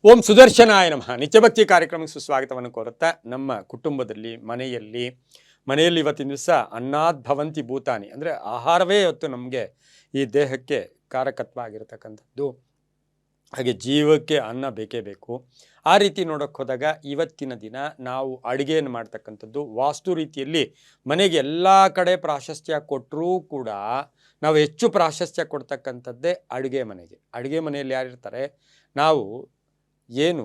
ಓಂ ಸುದರ್ಶನಾಯ ನಮಃ. ನಿತ್ಯಭಕ್ತಿ ಕಾರ್ಯಕ್ರಮಕ್ಕೆ ಸುಸ್ವಾಗತವನ್ನು ಕೋರುತ್ತಾ, ನಮ್ಮ ಕುಟುಂಬದಲ್ಲಿ ಮನೆಯಲ್ಲಿ ಇವತ್ತಿನ ದಿವಸ ಅನ್ನಾದ್ ಭವಂತಿ ಭೂತಾನಿ ಅಂದರೆ ಆಹಾರವೇ ಇವತ್ತು ನಮಗೆ ಈ ದೇಹಕ್ಕೆ ಕಾರಕತ್ವ ಆಗಿರತಕ್ಕಂಥದ್ದು. ಹಾಗೆ ಜೀವಕ್ಕೆ ಅನ್ನ ಬೇಕೇ ಬೇಕು. ಆ ರೀತಿ ನೋಡೋಕ್ಕೆ ಹೋದಾಗ ಇವತ್ತಿನ ದಿನ ನಾವು ಅಡುಗೆಯನ್ನು ಮಾಡ್ತಕ್ಕಂಥದ್ದು ವಾಸ್ತು ರೀತಿಯಲ್ಲಿ ಮನೆಗೆ ಎಲ್ಲ ಕಡೆ ಪ್ರಾಶಸ್ತ್ಯ ಕೊಟ್ಟರೂ ಕೂಡ ನಾವು ಹೆಚ್ಚು ಪ್ರಾಶಸ್ತ್ಯ ಕೊಡ್ತಕ್ಕಂಥದ್ದೇ ಅಡುಗೆ ಮನೆಗೆ. ಅಡುಗೆ ಮನೆಯಲ್ಲಿ ಯಾರಿರ್ತಾರೆ, ನಾವು ಏನು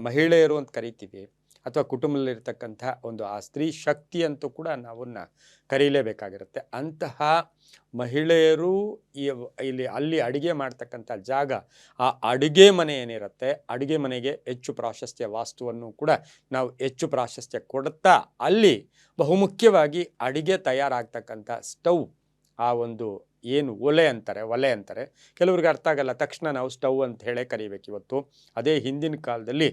ಮಹಿಳೆಯರು ಅಂತ ಕರಿತೀವಿ ಅಥವಾ ಕುಟುಂಬದಲ್ಲಿರ್ತಕ್ಕಂಥ ಒಂದು ಆ ಸ್ತ್ರೀ ಶಕ್ತಿ ಅಂತೂ ಕೂಡ ನಾವನ್ನ ಕರೀಲೇಬೇಕಾಗಿರುತ್ತೆ. ಅಂತಹ ಮಹಿಳೆಯರು ಅಲ್ಲಿ ಅಡುಗೆ ಮಾಡ್ತಕ್ಕಂಥ ಜಾಗ, ಆ ಅಡುಗೆ ಮನೆ ಏನಿರುತ್ತೆ, ಅಡುಗೆ ಮನೆಗೆ ಹೆಚ್ಚು ಪ್ರಾಶಸ್ತ್ಯ ವಾಸ್ತುವನ್ನು ಕೂಡ ನಾವು ಹೆಚ್ಚು ಪ್ರಾಶಸ್ತ್ಯ ಕೊಡುತ್ತಾ, ಅಲ್ಲಿ ಬಹುಮುಖ್ಯವಾಗಿ ಅಡುಗೆ ತಯಾರಾಗ್ತಕ್ಕಂಥ ಸ್ಟವ್, ಆ ಒಂದು ಏನು ಒಲೆ ಅಂತಾರೆ, ಕೆಲವ್ರಿಗೆ ಅರ್ಥ ಆಗಲ್ಲ, ತಕ್ಷಣ ನಾವು ಸ್ಟವ್ ಅಂತ ಹೇಳೇ ಕರಿಬೇಕು ಇವತ್ತು. ಅದೇ ಹಿಂದಿನ ಕಾಲದಲ್ಲಿ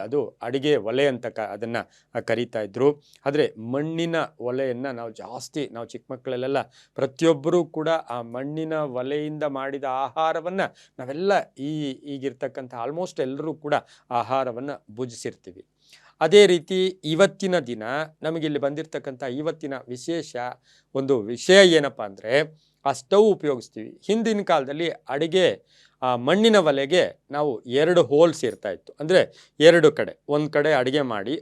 ಅದು ಅಡುಗೆ ಒಲೆ ಅಂತ ಅದನ್ನು ಕರೀತಾ ಇದ್ರು. ಆದರೆ ಮಣ್ಣಿನ ಒಲೆಯನ್ನು ನಾವು ಚಿಕ್ಕ ಮಕ್ಕಳಲ್ಲೆಲ್ಲ ಪ್ರತಿಯೊಬ್ಬರೂ ಕೂಡ ಆ ಮಣ್ಣಿನ ಒಲೆಯಿಂದ ಮಾಡಿದ ಆಹಾರವನ್ನು ನಾವೆಲ್ಲ ಈಗಿರ್ತಕ್ಕಂಥ ಆಲ್ಮೋಸ್ಟ್ ಎಲ್ಲರೂ ಕೂಡ ಆಹಾರವನ್ನು ಭುಜಿಸಿರ್ತೀವಿ. ಅದೇ ರೀತಿ ಇವತ್ತಿನ ದಿನ ನಮಗಿಲ್ಲಿ ಬಂದಿರತಕ್ಕಂಥ ಇವತ್ತಿನ ವಿಶೇಷ ಒಂದು ವಿಷಯ ಏನಪ್ಪ ಅಂದರೆ, ಆ ಸ್ಟವ್ ಉಪಯೋಗಿಸ್ತೀವಿ. ಹಿಂದಿನ ಕಾಲದಲ್ಲಿ ಅಡುಗೆ ಮಣ್ಣಿನ ಒಲೆಗೆ ನಾವು 2 ಹೋಲ್ಸ್ ಇರ್ತಾ ಇತ್ತು. ಅಂದರೆ 2 ಕಡೆ, ಒಂದು ಕಡೆ ಅಡುಗೆ ಮಾಡಿ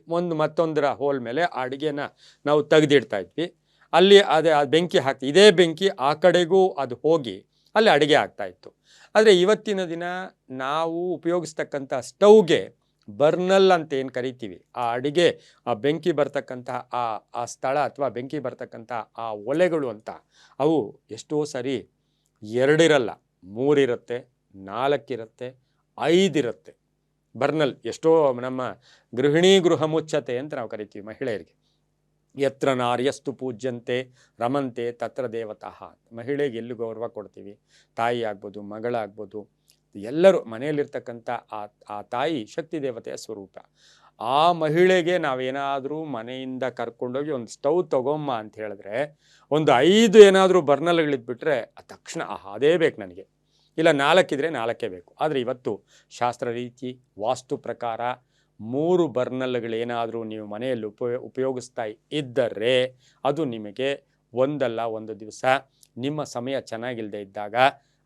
ಮತ್ತೊಂದರ ಹೋಲ್ ಮೇಲೆ ಆ ಅಡುಗೆನ ನಾವು ತೆಗೆದಿಡ್ತಾ ಇದ್ವಿ. ಅಲ್ಲಿ ಆ ಬೆಂಕಿ ಹಾಕ್ತೀವಿ, ಇದೇ ಬೆಂಕಿ ಆ ಕಡೆಗೂ ಅದು ಹೋಗಿ ಅಲ್ಲಿ ಅಡುಗೆ ಆಗ್ತಾಯಿತ್ತು. ಆದರೆ ಇವತ್ತಿನ ದಿನ ನಾವು ಉಪಯೋಗಿಸ್ತಕ್ಕಂಥ ಸ್ಟವ್ಗೆ ಬರ್ನಲ್ ಅಂತ ಏನು ಕರಿತೀವಿ, ಆ ಬೆಂಕಿ ಬರ್ತಕ್ಕಂತಹ ಆ ಸ್ಥಳ ಅಥವಾ ಬೆಂಕಿ ಬರ್ತಕ್ಕಂಥ ಆ ಒಲೆಗಳು ಅಂತ, ಅವು ಎಷ್ಟೋ ಸರಿ 2 ಇರಲ್ಲ, 3 ಇರುತ್ತೆ, 4 ಇರುತ್ತೆ, 5 ಇರುತ್ತೆ ಬರ್ನಲ್. ಎಷ್ಟೋ ನಮ್ಮ ಗೃಹ ಮುಚ್ಚತೆ ಅಂತ ನಾವು ಕರಿತೀವಿ ಮಹಿಳೆಯರಿಗೆ. ಯತ್ರ ನಾರ್ಯಸ್ತು ಪೂಜ್ಯಂತೆ ರಮಂತೆ ತತ್ರ ದೇವತಃ. ಮಹಿಳೆಗೆ ಎಲ್ಲಿ ಗೌರವ ಕೊಡ್ತೀವಿ, ತಾಯಿ ಆಗ್ಬೋದು, ಮಗಳಾಗ್ಬೋದು, ಎಲ್ಲರೂ ಮನೆಯಲ್ಲಿರ್ತಕ್ಕಂಥ ಆ ತಾಯಿ ಶಕ್ತಿ ದೇವತೆಯ ಸ್ವರೂಪ. ಆ ಮಹಿಳೆಗೆ ನಾವೇನಾದರೂ ಮನೆಯಿಂದ ಕರ್ಕೊಂಡೋಗಿ ಒಂದು ಸ್ಟವ್ ತಗೊಂಬ ಅಂತ ಹೇಳಿದ್ರೆ, ಒಂದು 5 ಏನಾದರೂ ಬರ್ನಲ್ಗಳಿದ್ಬಿಟ್ರೆ ತಕ್ಷಣ ಅದೇ ಬೇಕು ನನಗೆ, ಇಲ್ಲ 4 ಇದ್ದರೆ 4 ಬೇಕು. ಆದರೆ ಇವತ್ತು ಶಾಸ್ತ್ರ ರೀತಿ ವಾಸ್ತು ಪ್ರಕಾರ 3 ಬರ್ನಲ್ಗಳೇನಾದರೂ ನೀವು ಮನೆಯಲ್ಲಿ ಉಪಯೋಗಿಸ್ತಾ ಇದ್ದರೆ, ಅದು ನಿಮಗೆ ಒಂದಲ್ಲ ಒಂದು ದಿವಸ ನಿಮ್ಮ ಸಮಯ ಚೆನ್ನಾಗಿಲ್ಲದೆ ಇದ್ದಾಗ,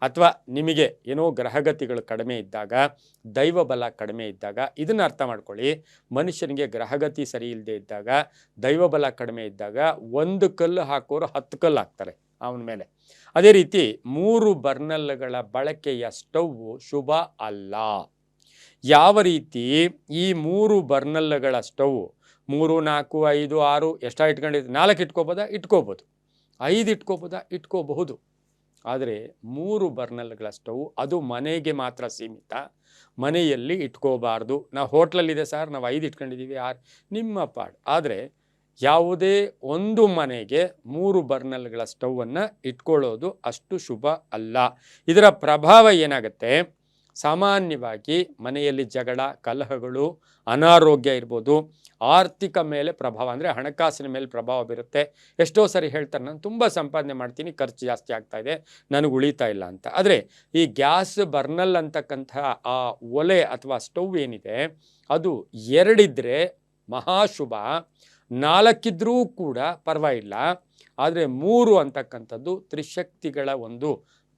ಅಥವಾ ನಿಮಗೆ ಏನೋ ಗ್ರಹಗತಿಗಳು ಕಡಿಮೆ ಇದ್ದಾಗ, ದೈವ ಬಲ ಕಡಿಮೆ ಇದ್ದಾಗ, ಇದನ್ನು ಅರ್ಥ ಮಾಡ್ಕೊಳ್ಳಿ. ಮನುಷ್ಯನಿಗೆ ಗ್ರಹಗತಿ ಸರಿ ಇಲ್ಲದೆ ಇದ್ದಾಗ, ದೈವ ಬಲ ಕಡಿಮೆ ಇದ್ದಾಗ 1 ಕಲ್ಲು ಹಾಕೋರು 10 ಕಲ್ಲು ಹಾಕ್ತಾರೆ ಅವನ ಮೇಲೆ. ಅದೇ ರೀತಿ 3 ಬರ್ನಲ್ಗಳ ಬಳಕೆಯ ಸ್ಟವ್ ಶುಭ ಅಲ್ಲ. ಯಾವ ರೀತಿ ಈ 3 ಬರ್ನಲ್ಗಳ ಸ್ಟವ್ 3, 4, 5, 6 ಎಷ್ಟ ಇಟ್ಕೊಂಡಿದ್ದು, 4 ಇಟ್ಕೋಬೋದು, 5 ಇಟ್ಕೋಬಹುದು. ಆದರೆ 3 ಬರ್ನಲ್ಗಳ ಸ್ಟವ್ ಅದು ಮನೆಗೆ ಮಾತ್ರ ಸೀಮಿತ, ಮನೆಯಲ್ಲಿ ಇಟ್ಕೋಬಾರ್ದು. ನಾವು ಹೋಟ್ಲಲ್ಲಿದೆ ಸರ್, ನಾವು 5 ಇಟ್ಕೊಂಡಿದ್ದೀವಿ, 6 ನಿಮ್ಮ ಪಾಡ್. ಆದರೆ ಯಾವುದೇ ಒಂದು ಮನೆಗೆ 3 ಬರ್ನಲ್ಗಳ ಸ್ಟವನ್ನು ಇಟ್ಕೊಳ್ಳೋದು ಅಷ್ಟು ಶುಭ ಅಲ್ಲ. ಇದರ ಪ್ರಭಾವ ಏನಾಗುತ್ತೆ, ಸಾಮಾನ್ಯವಾಗಿ ಮನೆಯಲ್ಲಿ ಜಗಳ, ಕಲಹಗಳು, ಅನಾರೋಗ್ಯ ಇರ್ಬೋದು, ಆರ್ಥಿಕ ಮೇಲೆ ಪ್ರಭಾವ, ಅಂದರೆ ಹಣಕಾಸಿನ ಮೇಲೆ ಪ್ರಭಾವ ಬೀರುತ್ತೆ. ಎಷ್ಟೋ ಸರಿ ಹೇಳ್ತಾರೆ, ನಾನು ತುಂಬ ಸಂಪಾದನೆ ಮಾಡ್ತೀನಿ, ಖರ್ಚು ಜಾಸ್ತಿ ಆಗ್ತಾ ಇದೆ, ನನಗೆ ಉಳಿತಾ ಇಲ್ಲ ಅಂತ. ಆದರೆ ಈ ಗ್ಯಾಸ್ ಬರ್ನಲ್ ಅಂತಕ್ಕಂಥ ಆ ಒಲೆ ಅಥವಾ ಸ್ಟವ್ ಏನಿದೆ, ಅದು 2 ಇದ್ದರೆ ಮಹಾಶುಭ, 4 ಇದ್ದರೂ ಕೂಡ ಪರವಾಗಿಲ್ಲ. ಆದರೆ 3 ಅಂತಕ್ಕಂಥದ್ದು ತ್ರಿಶಕ್ತಿಗಳ ಒಂದು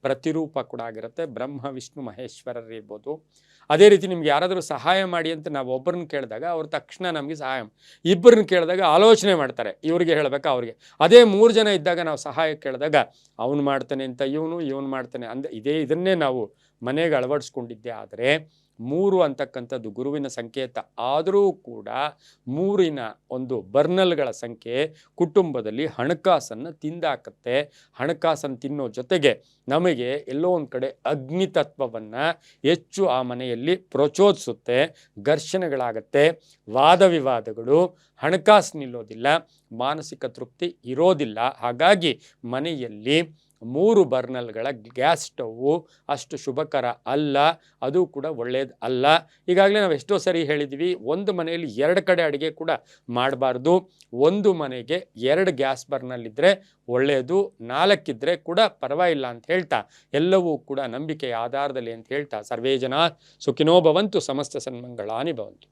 ಪ್ರತಿರೂಪ ಕೂಡ ಆಗಿರುತ್ತೆ. ಬ್ರಹ್ಮ ವಿಷ್ಣು ಮಹೇಶ್ವರರಿರ್ಬೋದು. ಅದೇ ರೀತಿ ನಿಮ್ಗೆ ಯಾರಾದರೂ ಸಹಾಯ ಮಾಡಿ ಅಂತ ನಾವು ಒಬ್ಬರನ್ನ ಕೇಳಿದಾಗ ಅವ್ರು ತಕ್ಷಣ ನಮಗೆ ಸಹಾಯ, ಇಬ್ಬರನ್ನ ಕೇಳಿದಾಗ ಆಲೋಚನೆ ಮಾಡ್ತಾರೆ, ಇವ್ರಿಗೆ ಹೇಳಬೇಕಾ ಅವ್ರಿಗೆ. ಅದೇ 3 ಜನ ಇದ್ದಾಗ ನಾವು ಸಹಾಯ ಕೇಳಿದಾಗ ಅವನು ಮಾಡ್ತಾನೆ ಅಂತ ಇವನು ಮಾಡ್ತಾನೆ ಇದನ್ನೇ ನಾವು ಮನೆಗೆ ಅಳವಡಿಸ್ಕೊಂಡಿದ್ದೆ. ಆದರೆ 3 ಅಂತಕ್ಕಂಥದ್ದು ಗುರುವಿನ ಸಂಕೇತ ಆದರೂ ಕೂಡ 3ನ ಒಂದು ಬರ್ನಲ್ಗಳ ಸಂಖ್ಯೆ ಕುಟುಂಬದಲ್ಲಿ ಹಣಕಾಸನ್ನು ತಿಂದಾಕತ್ತೆ. ಹಣಕಾಸನ್ನು ತಿನ್ನೋ ಜೊತೆಗೆ ನಮಗೆ ಎಲ್ಲೋ ಒಂದು ಕಡೆ ಅಗ್ನಿತತ್ವವನ್ನು ಹೆಚ್ಚು ಆ ಮನೆಯಲ್ಲಿ ಪ್ರಚೋದಿಸುತ್ತೆ. ಘರ್ಷಣೆಗಳಾಗತ್ತೆ, ವಾದ ವಿವಾದಗಳು, ಹಣಕಾಸು ನಿಲ್ಲೋದಿಲ್ಲ, ಮಾನಸಿಕ ತೃಪ್ತಿ ಇರೋದಿಲ್ಲ. ಹಾಗಾಗಿ ಮನೆಯಲ್ಲಿ 3 ಬರ್ನಲ್ಗಳ ಗ್ಯಾಸ್ ಸ್ಟವ್ವು ಅಷ್ಟು ಶುಭಕರ ಅಲ್ಲ, ಅದು ಕೂಡ ಒಳ್ಳೆಯದು ಅಲ್ಲ. ಈಗಾಗಲೇ ನಾವು ಎಷ್ಟೋ ಸರಿ ಹೇಳಿದ್ವಿ, ಒಂದು ಮನೆಯಲ್ಲಿ 2 ಕಡೆ ಅಡುಗೆ ಕೂಡ ಮಾಡಬಾರ್ದು. ಒಂದು ಮನೆಗೆ 2 ಗ್ಯಾಸ್ ಬರ್ನಲ್ ಇದ್ದರೆ ಒಳ್ಳೆಯದು, 4 ಇದ್ದರೆ ಕೂಡ ಪರವಾಗಿಲ್ಲ ಅಂತ ಹೇಳ್ತಾ, ಎಲ್ಲವೂ ಕೂಡ ನಂಬಿಕೆಯ ಆಧಾರದಲ್ಲಿ ಅಂತ ಹೇಳ್ತಾ, ಸರ್ವೇ ಜನ ಸುಖಿನೋ ಭವಂತು, ಸಮಸ್ತ ಸನ್ಮಂಗಳಾನಿ ಭವಂತು.